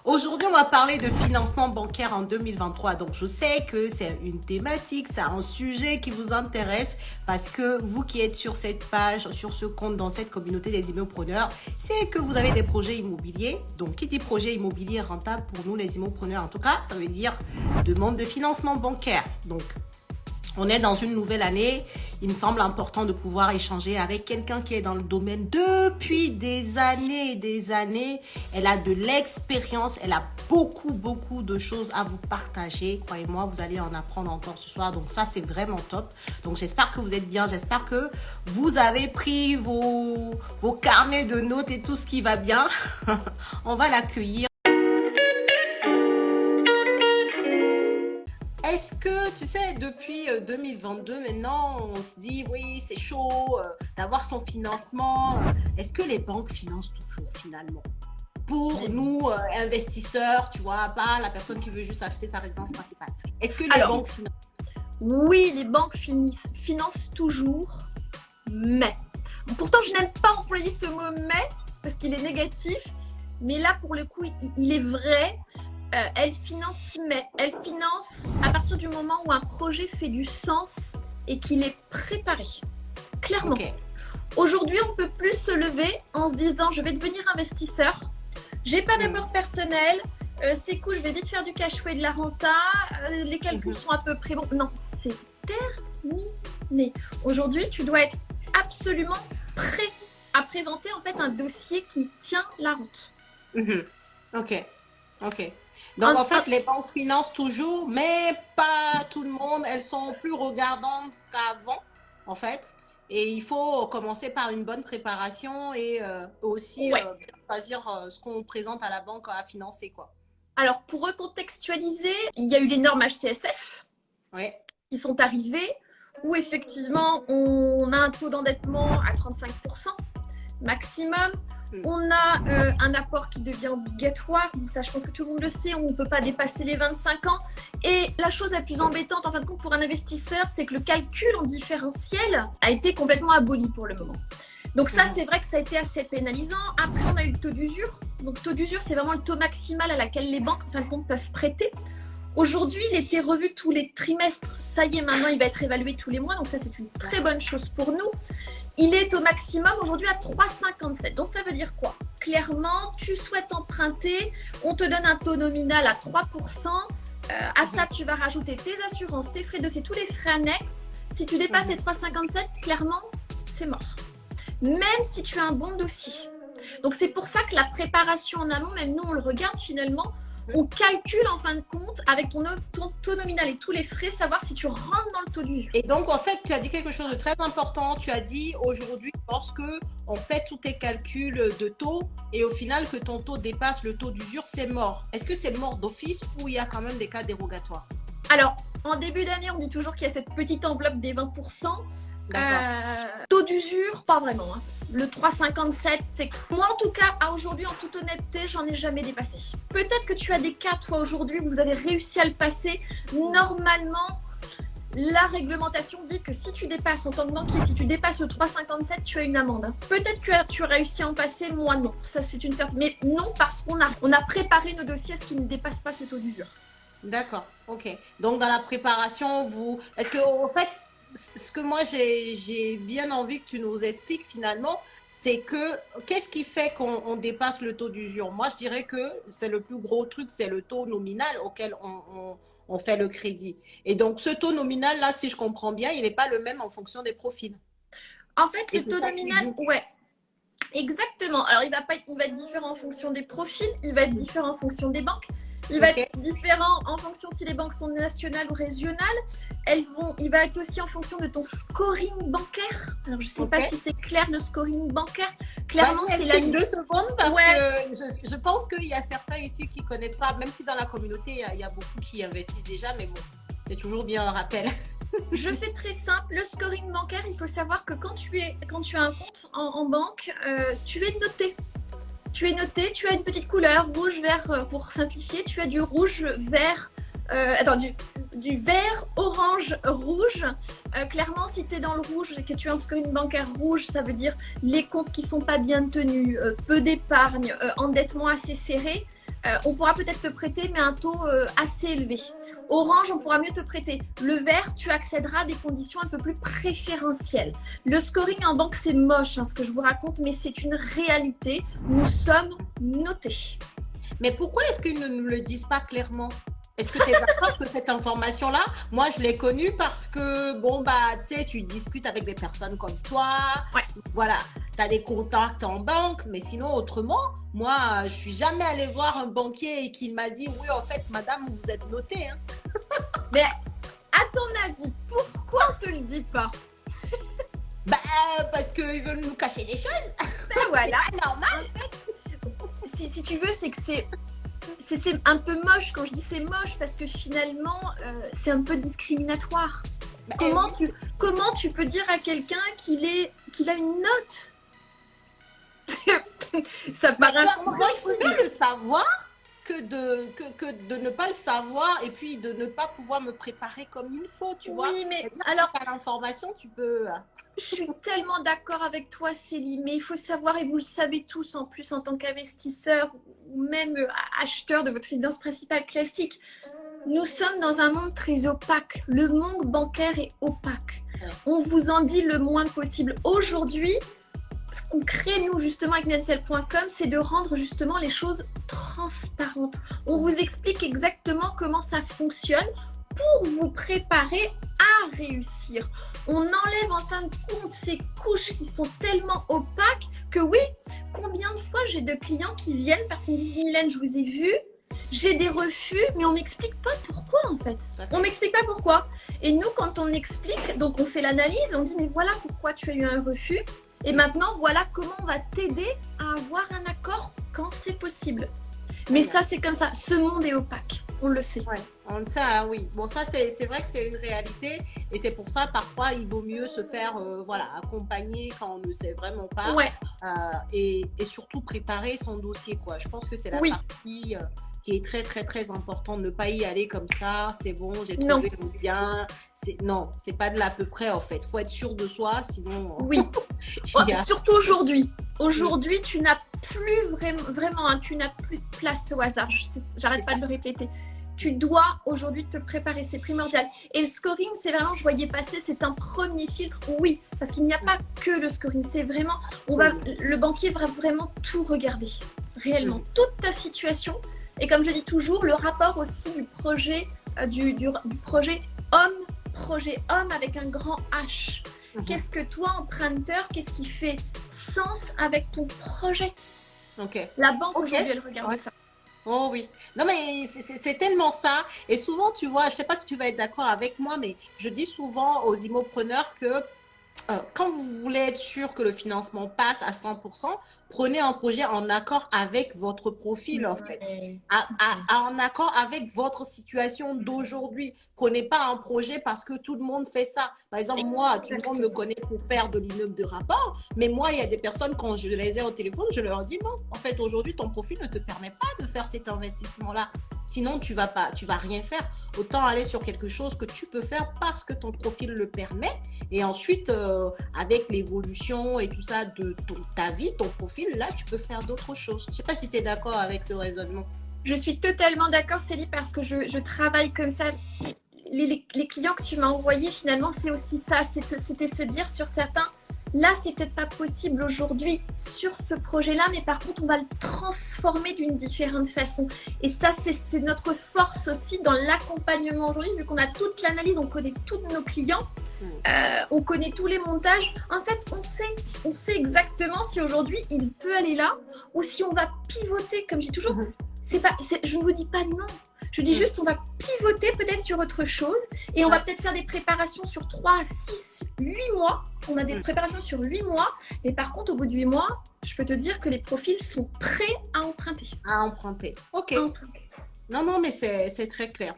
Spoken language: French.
Aujourd'hui, on va parler de financement bancaire en 2023. Donc, je sais que c'est une thématique, c'est un sujet qui vous intéresse parce que vous qui êtes sur cette page, sur ce compte, dans cette communauté des immopreneurs, c'est que vous avez des projets immobiliers. Donc, qui dit projet immobilier rentable pour nous, les immopreneurs, en tout cas, ça veut dire demande de financement bancaire. Donc, on est dans une nouvelle année. Il me semble important de pouvoir échanger avec quelqu'un qui est dans le domaine depuis des années et des années. Elle a de l'expérience. Elle a beaucoup de choses à vous partager. Croyez-moi, vous allez en apprendre encore ce soir. Donc ça, c'est vraiment top. Donc j'espère que vous êtes bien. J'espère que vous avez pris vos carnets de notes et tout ce qui va bien. On va l'accueillir. Est-ce que, tu sais, depuis 2022, maintenant, on se dit, oui, c'est chaud d'avoir son financement. Est-ce que les banques financent toujours, finalement? Pour nous, investisseurs, tu vois, pas la personne qui veut juste acheter sa résidence principale. Est-ce que les banques financent? Oui, les banques financent toujours, mais. Pourtant, je n'aime pas employer ce mot « mais » parce qu'il est négatif. Mais là, pour le coup, il est vrai. Elle finance, mais elle finance à partir du moment où un projet fait du sens et qu'il est préparé. Clairement. Okay. Aujourd'hui, on ne peut plus se lever en se disant je vais devenir investisseur. J'ai pas d'apport personnel. C'est cool, je vais vite faire du cash flow et de la renta. Les calculs sont à peu près bons. Non, c'est terminé. Aujourd'hui, tu dois être absolument prêt à présenter en fait un dossier qui tient la route. Ok. Donc, en fait, les banques financent toujours, mais pas tout le monde. Elles sont plus regardantes qu'avant, en fait. Et il faut commencer par une bonne préparation et aussi choisir ce qu'on présente à la banque à financer, quoi. Alors, pour recontextualiser, il y a eu les normes HCSF qui sont arrivées, où effectivement, on a un taux d'endettement à 35% maximum. On a un apport qui devient obligatoire. Bon, ça, je pense que tout le monde le sait. On ne peut pas dépasser les 25 ans. Et la chose la plus embêtante, en fin de compte, pour un investisseur, c'est que le calcul en différentiel a été complètement aboli pour le moment. Donc ça, c'est vrai que ça a été assez pénalisant. Après, on a eu le taux d'usure. Donc, le taux d'usure, c'est vraiment le taux maximal à laquelle les banques, en fin de compte, peuvent prêter. Aujourd'hui, il était revu tous les trimestres. Ça y est, maintenant, il va être évalué tous les mois. Donc ça, c'est une très bonne chose pour nous. Il est au maximum aujourd'hui à 3,57. Donc, ça veut dire quoi? Clairement, tu souhaites emprunter, on te donne un taux nominal à 3%. À ça, tu vas rajouter tes assurances, tes frais de dossier, tous les frais annexes. Si tu dépasses les 3,57, clairement, c'est mort. Même si tu as un bon dossier. Donc, c'est pour ça que la préparation en amont, même nous, on le regarde finalement, on calcule en fin de compte avec ton taux nominal et tous les frais, savoir si tu rentres dans le taux d'usure. Et donc, en fait, tu as dit quelque chose de très important. Tu as dit aujourd'hui, lorsque on fait tous tes calculs de taux et au final que ton taux dépasse le taux d'usure, c'est mort. Est-ce que c'est mort d'office ou il y a quand même des cas dérogatoires? Alors, en début d'année, on dit toujours qu'il y a cette petite enveloppe des 20%. Taux d'usure, pas vraiment. Le 3,57, c'est... Moi, en tout cas, à aujourd'hui, en toute honnêteté, j'en ai jamais dépassé. Peut-être que tu as des cas, toi, aujourd'hui, où vous avez réussi à le passer. Normalement, la réglementation dit que si tu dépasses, en tant que banquier, si tu dépasses le 3,57, tu as une amende. Peut-être que tu as réussi à en passer, moi non. Ça, c'est une certitude. Mais non, parce qu'on a préparé nos dossiers à ce qui ne dépasse pas ce taux d'usure. D'accord, ok. Donc, dans la préparation, est-ce que, en fait, ce que moi, j'ai bien envie que tu nous expliques finalement, c'est que qu'est-ce qui fait qu'on dépasse le taux d'usure? Moi, je dirais que c'est le plus gros truc, c'est le taux nominal auquel on fait le crédit. Et donc, ce taux nominal-là, si je comprends bien, il n'est pas le même en fonction des profils. En fait, le taux nominal, exactement. Alors, il va être différent en fonction des profils, il va être différent en fonction des banques. Il va être différent en fonction si les banques sont nationales ou régionales. Il va être aussi en fonction de ton scoring bancaire. Alors, je ne sais pas si c'est clair, le scoring bancaire. Clairement, c'est la... 2 secondes parce que je pense qu'il y a certains ici qui ne connaissent pas, même si dans la communauté, il y a beaucoup qui investissent déjà, mais bon, c'est toujours bien un rappel. Je fais très simple. Le scoring bancaire, il faut savoir que quand tu as un compte en banque, tu es noté. Tu es noté, tu as une petite couleur, rouge, vert, pour simplifier. Tu as du rouge, vert, du vert, orange, rouge. Clairement, si tu es dans le rouge et que tu as un scoring bancaire rouge, ça veut dire les comptes qui ne sont pas bien tenus, peu d'épargne, endettement assez serré. on pourra peut-être te prêter, mais un taux assez élevé. Orange, on pourra mieux te prêter. Le vert, tu accéderas à des conditions un peu plus préférentielles. Le scoring en banque, c'est moche, ce que je vous raconte, mais c'est une réalité. Nous sommes notés. Mais pourquoi est-ce qu'ils ne nous le disent pas clairement? Est-ce que tu es d'accord que cette information-là, moi, je l'ai connue parce que, tu sais, tu discutes avec des personnes comme toi. Ouais. Voilà, tu as des contacts en banque, mais sinon, autrement, moi, je suis jamais allée voir un banquier et qu'il m'a dit, oui, en fait, madame, vous êtes notée. Hein. Mais à ton avis, pourquoi on te le dit pas? Parce qu'ils veulent nous cacher des choses. Ben voilà. C'est pas normal. Si tu veux, c'est que c'est un peu moche. Quand je dis c'est moche, parce que finalement, c'est un peu discriminatoire. Comment tu peux dire à quelqu'un qu'il a une note? Ça paraît moi, je préfère le savoir que de ne pas le savoir et puis de ne pas pouvoir me préparer comme il faut, tu vois. Oui, mais alors, tu as l'information, tu peux... Je suis tellement d'accord avec toi, Céline, mais il faut savoir, et vous le savez tous en plus en tant qu'investisseur ou même acheteur de votre résidence principale classique, nous sommes dans un monde très opaque. Le monde bancaire est opaque. Ouais. On vous en dit le moins possible. Aujourd'hui, ce qu'on crée, nous, justement, avec Netcell.com, c'est de rendre justement les choses transparentes. On vous explique exactement comment ça fonctionne pour vous préparer à réussir. On enlève en fin de compte ces couches qui sont tellement opaques que oui, combien de fois j'ai de clients qui viennent parce qu'ils me disent « Mylène, je vous ai vu, j'ai des refus, mais on m'explique pas pourquoi en fait. On m'explique pas pourquoi. » Et nous, quand on explique, donc on fait l'analyse, on dit « Mais voilà pourquoi tu as eu un refus. Et maintenant, voilà comment on va t'aider à avoir un accord quand c'est possible. » Mais ça, c'est comme ça. Ce monde est opaque. On le sait. Ouais, on le sait, hein, oui. Bon, ça, c'est vrai que c'est une réalité. Et c'est pour ça, parfois, il vaut mieux se faire accompagner quand on ne sait vraiment pas. Ouais. Et surtout, préparer son dossier, quoi. Je pense que c'est la partie qui est très, très, très importante. Ne pas y aller comme ça. C'est bon, j'ai trouvé mon bien. Non, c'est pas de l'à peu près, en fait. Il faut être sûr de soi, sinon... Oui. Surtout aujourd'hui. Aujourd'hui, tu n'as plus vraiment, tu n'as plus de place au hasard. J'arrête pas de le répéter. Tu dois aujourd'hui te préparer, c'est primordial. Et le scoring, c'est vraiment, je voyais passer, c'est un premier filtre, oui, parce qu'il n'y a pas que le scoring. C'est vraiment, le banquier va vraiment tout regarder, réellement, toute ta situation. Et comme je dis toujours, le rapport aussi du projet, du projet homme avec un grand H. Qu'est-ce que toi, emprunteur, qu'est-ce qui fait sens avec ton projet? La banque aujourd'hui, elle regarde ça. Oh oui. Non, mais c'est tellement ça. Et souvent, tu vois, je ne sais pas si tu vas être d'accord avec moi, mais je dis souvent aux immopreneurs que quand vous voulez être sûr que le financement passe à 100%, prenez un projet en accord avec votre profil, en fait. En accord avec votre situation d'aujourd'hui. Prenez pas un projet parce que tout le monde fait ça. Par exemple, moi, tout le monde me connaît pour faire de l'immeuble de rapport. Mais moi, il y a des personnes, quand je les ai au téléphone, je leur dis non. En fait, aujourd'hui, ton profil ne te permet pas de faire cet investissement-là. Sinon, tu vas rien faire. Autant aller sur quelque chose que tu peux faire parce que ton profil le permet. Et ensuite, avec l'évolution et tout ça de ta vie, ton profil, là, tu peux faire d'autres choses. Je ne sais pas si tu es d'accord avec ce raisonnement. Je suis totalement d'accord, Célie, parce que je travaille comme ça. Les clients que tu m'as envoyés, finalement, c'est aussi ça. C'était se dire sur certains, là, c'est peut-être pas possible aujourd'hui sur ce projet-là, mais par contre, on va le transformer d'une différente façon. Et ça, c'est notre force aussi dans l'accompagnement aujourd'hui, vu qu'on a toute l'analyse, on connaît tous nos clients, on connaît tous les montages. En fait, on sait exactement si aujourd'hui, il peut aller là ou si on va pivoter, comme j'ai toujours. Je ne vous dis pas non. Je dis juste, on va pivoter peut-être sur autre chose et on va peut-être faire des préparations sur 3, 6, 8 mois. On a des préparations sur 8 mois. Mais par contre, au bout de 8 mois, je peux te dire que les profils sont prêts à emprunter. À emprunter. Ok. Non, mais c'est très clair.